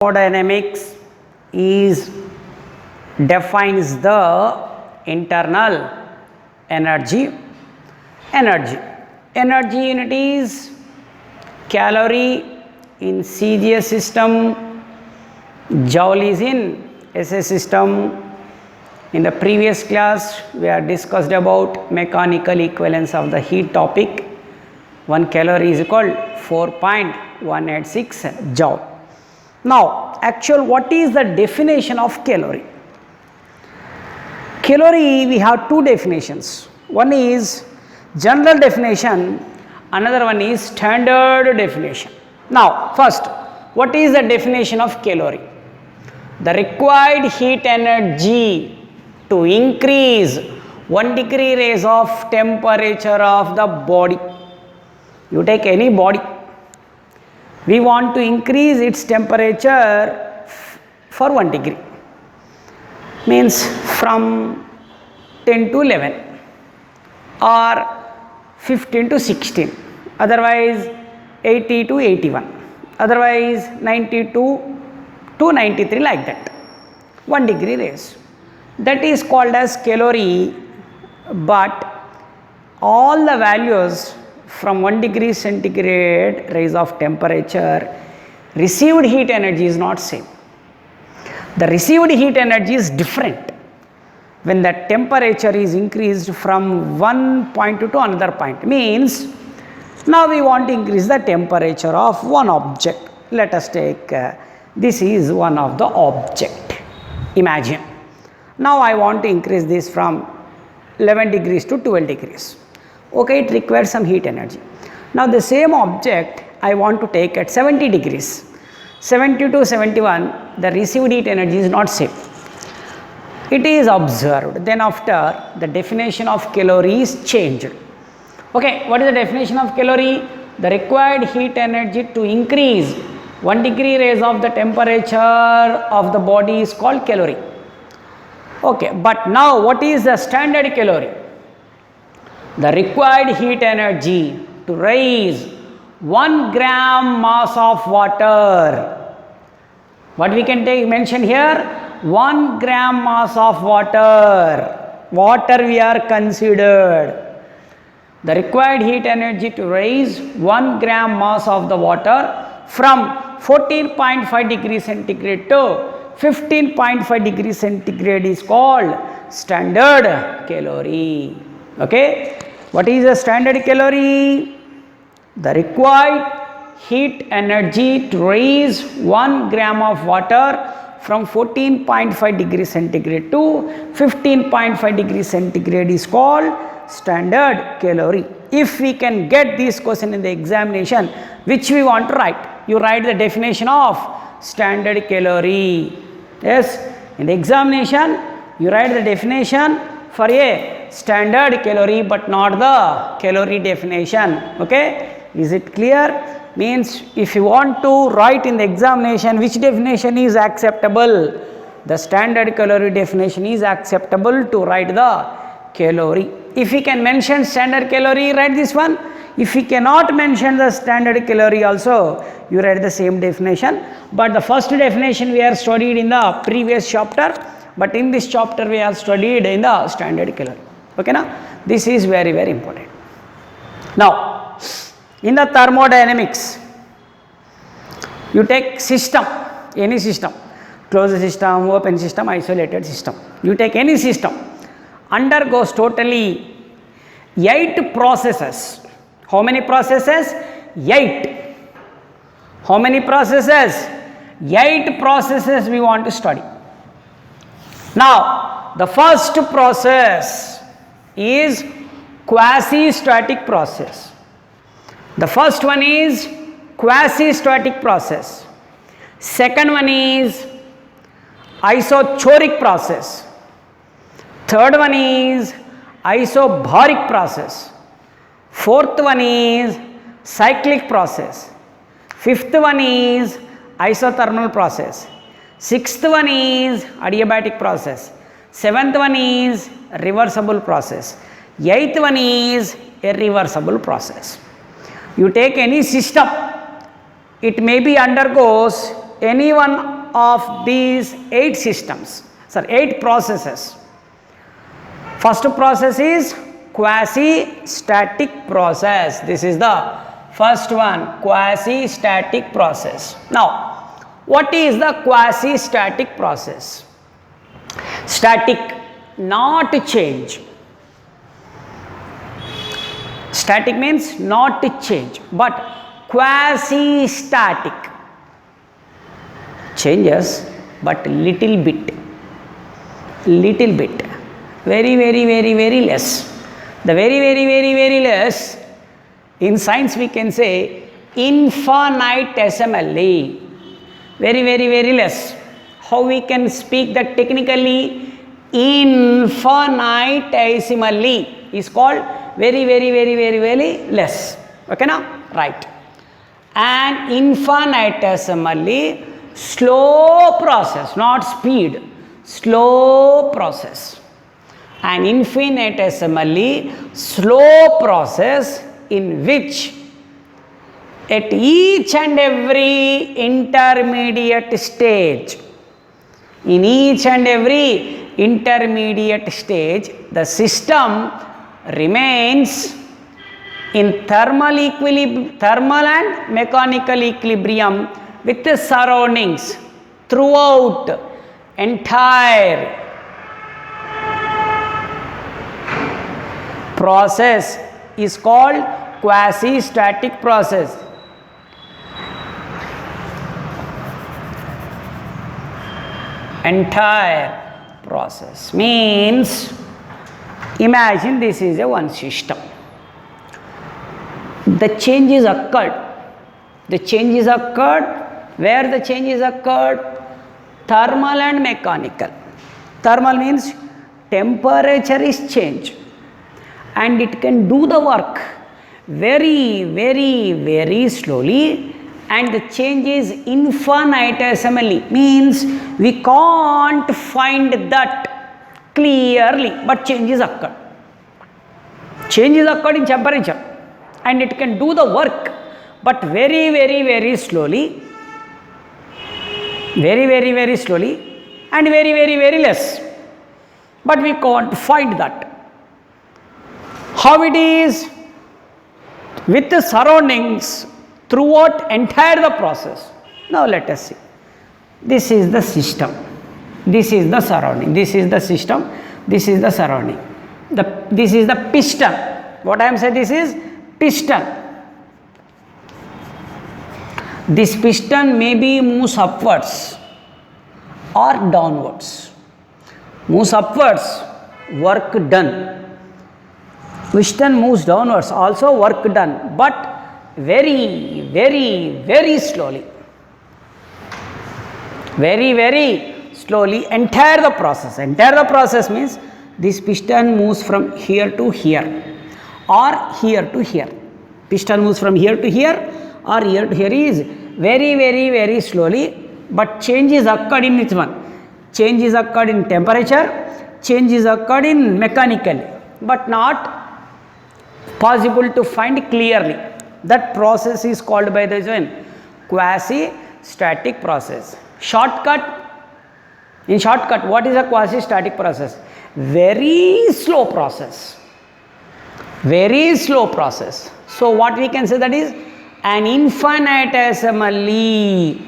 Thermodynamics is defines the internal energy unit is calorie in CGS system, joule is in SS system. In the previous class we have discussed about mechanical equivalence of the heat topic. 1 calorie is equal 4.186 joule. Now what is the definition of calorie? Calorie, we have two definitions. One is general definition, another one is standard definition. Now first, what is the definition of calorie? The required heat energy to increase 1 degree raise of temperature of the body. You take any body, we want to increase its temperature for 1 degree, means from 10 to 11 or 15 to 16, otherwise 80 to 81, otherwise 92 to 93, like that. 1 degree raise, that is called as calorie. But all the values from 1 degree centigrade rise of temperature, received heat energy is not same. The received heat energy is different when the temperature is increased from one point to another point. Means now we want to increase the temperature of one object. Let us take this is one of the object. Imagine now I want to increase this from 11 degrees to 12 degrees. Okay, it requires some heat energy. Now the same object I want to take at 70 degrees, 70 to 71, the received heat energy is not same. It is observed. Then after, the definition of calorie is changed. Okay, what is the definition of calorie? The required heat energy to increase 1 degree raise of the temperature of the body is called calorie. Okay, but now what is the standard calorie? The required heat energy to raise 1 gram mass of water. What we can mention here? 1 gram mass of water. Water we are considered. The required heat energy to raise 1 gram mass of the water from 14.5 degrees centigrade to 15.5 degrees centigrade is called standard calorie. Okay, what is the standard calorie? The required heat energy to raise 1 gram of water from 14.5 degrees centigrade to 15.5 degrees centigrade is called standard calorie. If we can get this question in the examination, which we want to write, you write the definition of standard calorie. Yes, in the examination you write the definition for a standard calorie but not the calorie definition. Okay, is it clear? Means if you want to write in the examination which definition is acceptable, the standard calorie definition is acceptable to write the calorie. If we can mention standard calorie, write this one. If we cannot mention the standard calorie also, you write the same definition. But the first definition we have studied in the previous chapter, but in this chapter we have studied in the standard calorie. Okay, now this is very important. Now in the thermodynamics, you take system, any system, closed system, open system, isolated system. You take any system, undergoes totally 8 processes. How many processes? 8. How many processes? 8 processes we want to study. Now the first process is quasi-static process. The first one is quasi-static process. Second one is isochoric process. Third one is isobaric process. Fourth one is cyclic process. Fifth one is isothermal process. Sixth one is adiabatic process. Seventh one is reversible process. Eighth one is irreversible process. You take any system, it may be undergoes any one of these 8 systems, sorry, 8 processes. First process is quasi-static process. This is the first one, quasi-static process. Now, what is the quasi-static process? Static, not change. Static means not change, but quasi-static changes, but little bit, very less. The very less, in science we can say infinitesimally, very less. How we can speak that technically? Infinitesimally is called very less. Okay now? Right. And infinitesimally slow process, not speed, slow process. And infinitesimally slow process in which at each and every intermediate stage, in each and every intermediate stage, the system remains in thermal and mechanical equilibrium with the surroundings throughout entire process is called quasi-static process. Entire process means, imagine this is a one system. The changes occurred. The changes occurred. Where the changes occurred? Thermal and mechanical. Thermal means temperature is changed and it can do the work very slowly, and the change is infinitesimally, means we can't find that clearly, but changes occurred. Changes occurred in temperature and it can do the work, but very slowly, very slowly, and very less, but we can't find that. How it is with the surroundings throughout entire the process. Now let us see. This is the system, this is the surrounding, this is the system, this is the surrounding. This is the piston. What I am saying, this is piston. This piston maybe moves upwards or downwards. Moves upwards, work done. Piston moves downwards, also work done, but very slowly. Very slowly. Entire the process. Entire the process means this piston moves from here to here or here to here. Piston moves from here to here or here to here is very slowly, but changes occurred in which one? Changes occurred in temperature, changes occurred in mechanical, but not possible to find clearly. That process is called by the one quasi-static process. Shortcut. In shortcut, what is a quasi-static process? Very slow process. Very slow process. So what we can say, that is an infinitesimally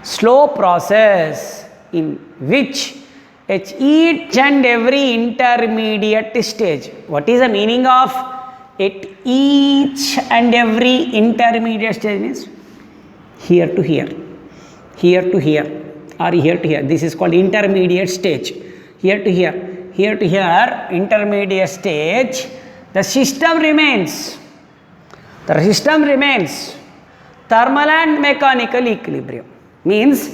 slow process in which at each and every intermediate stage. What is the meaning of at each and every intermediate stage? Means here to here, here to here, or here to here. This is called intermediate stage. Here to here, intermediate stage. The system remains. The system remains thermal and mechanical equilibrium. Means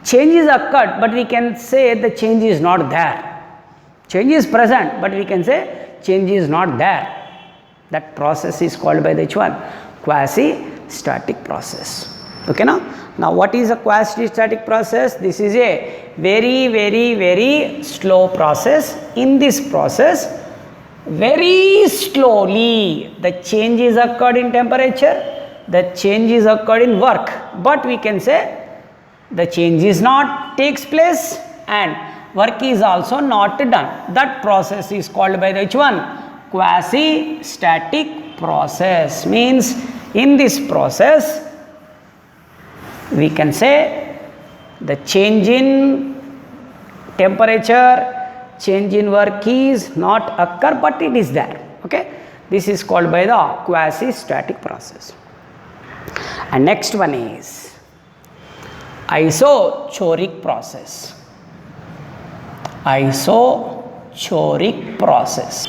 changes occurred, but we can say the change is not there. Change is present, but we can say change is not there. That process is called by the which one? Quasi-static process. Okay now? Now what is a quasi-static process? This is a very slow process. In this process, very slowly the changes occurred in temperature, the changes occurred in work, but we can say the change is not takes place and work is also not done. That process is called by the which one? Quasi static process. Means in this process we can say the change in temperature, change in work is not occur, but it is there. Okay, this is called by the quasi static process. And next one is isochoric process. Isochoric process,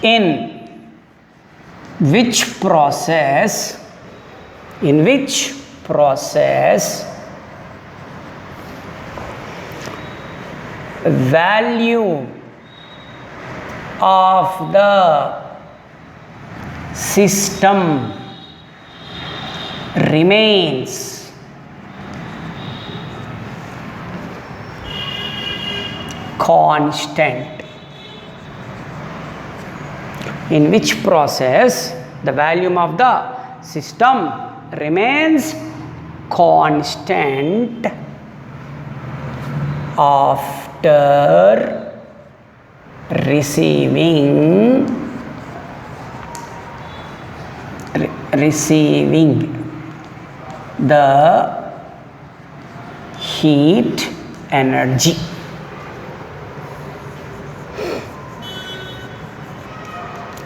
in which process value of the system remains constant. In which process the volume of the system remains constant after receiving the heat energy.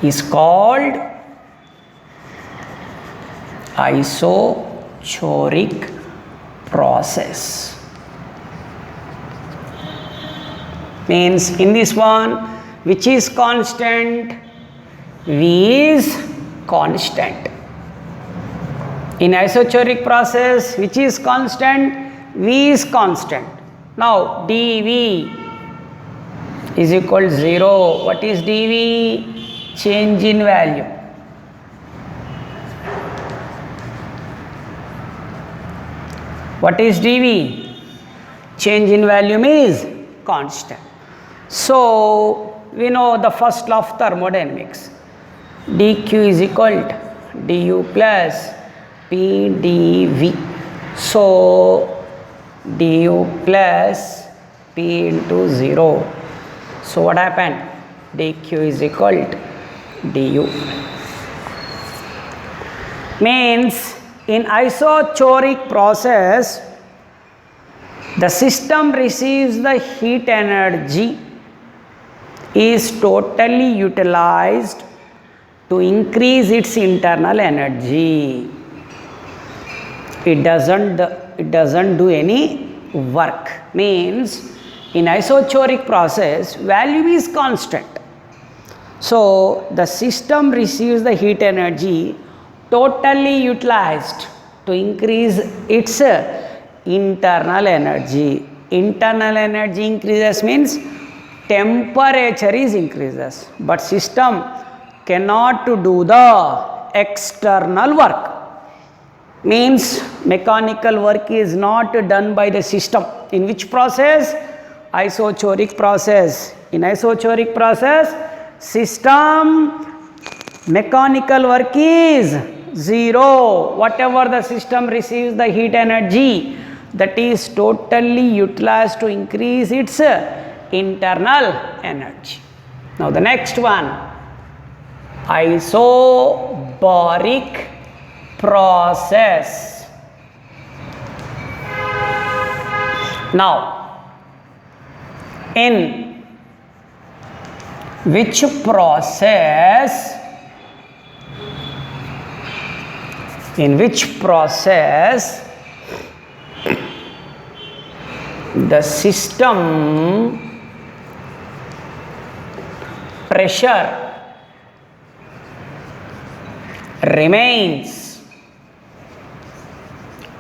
Is called isochoric process. Means in this one, which is constant? V is constant. In isochoric process, which is constant? V is constant. Now dV is equal to 0. What is dV? Change in value. What is dV? Change in volume is constant. So we know the first law of thermodynamics. dq is equal to du plus p dv. So du plus p into 0. So what happened? dq is equal to du. Means in isochoric process the system receives the heat energy is totally utilized to increase its internal energy. It doesn't do any work. Means in isochoric process value is constant. So the system receives the heat energy totally utilized to increase its internal energy. Internal energy increases means temperature is increases, but system cannot do the external work. Means mechanical work is not done by the system. In which process? Isochoric process. In isochoric process system mechanical work is 0. Whatever the system receives the heat energy, that is totally utilized to increase its internal energy. Now the next one, isobaric process. Now in which process the system pressure remains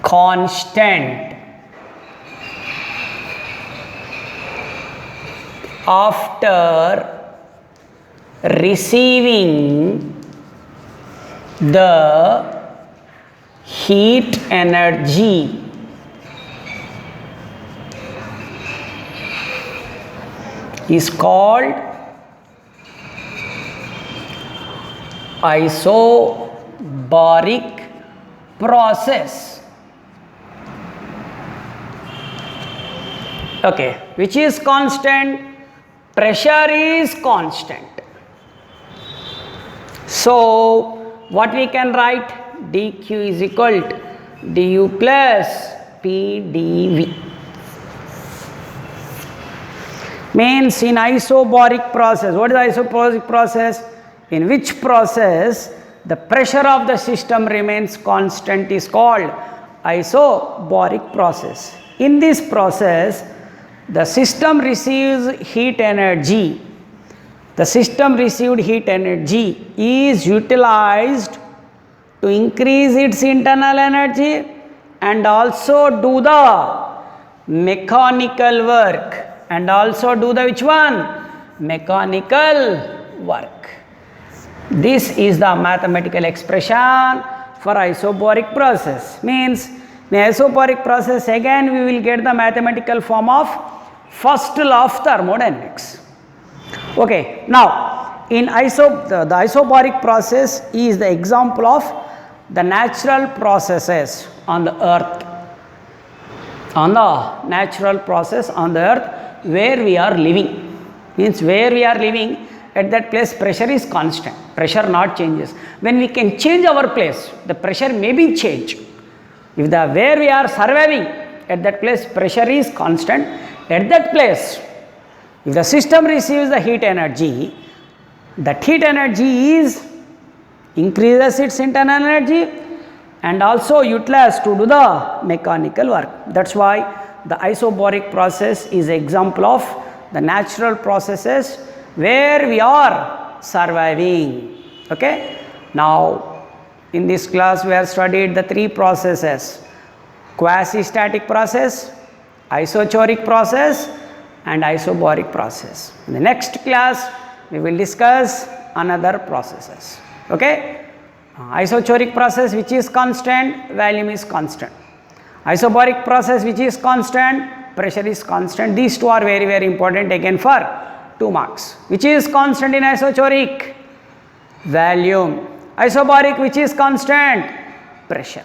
constant after receiving the heat energy is called isobaric process. Okay, which is constant? Pressure is constant. So what we can write? dq is equal to du plus p dv. Means in isobaric process, what is isobaric process? In which process the pressure of the system remains constant is called isobaric process. In this process, the system receives heat energy. The system received heat energy is utilized to increase its internal energy and also do the mechanical work, and also do the which one? Mechanical work. This is the mathematical expression for isobaric process. Means in isobaric process again we will get the mathematical form of first law of thermodynamics. Okay, now in the isobaric process is the example of the natural processes on the earth. On the natural process on the earth where we are living. Means where we are living, at that place pressure is constant, pressure not changes. When we can change our place, the pressure may be changed. If the where we are surviving, at that place pressure is constant, at that place if the system receives the heat energy, that heat energy is increases its internal energy and also utilized to do the mechanical work. That is why the isobaric process is example of the natural processes where we are surviving. Okay. Now in this class we have studied the three processes: quasi-static process, isochoric process and isobaric process. In the next class we will discuss another processes. Okay. Isochoric process which is constant, volume is constant. Isobaric process which is constant, pressure is constant. These two are very, very important again for 2 marks. Which is constant in isochoric? Volume. Isobaric which is constant? Pressure.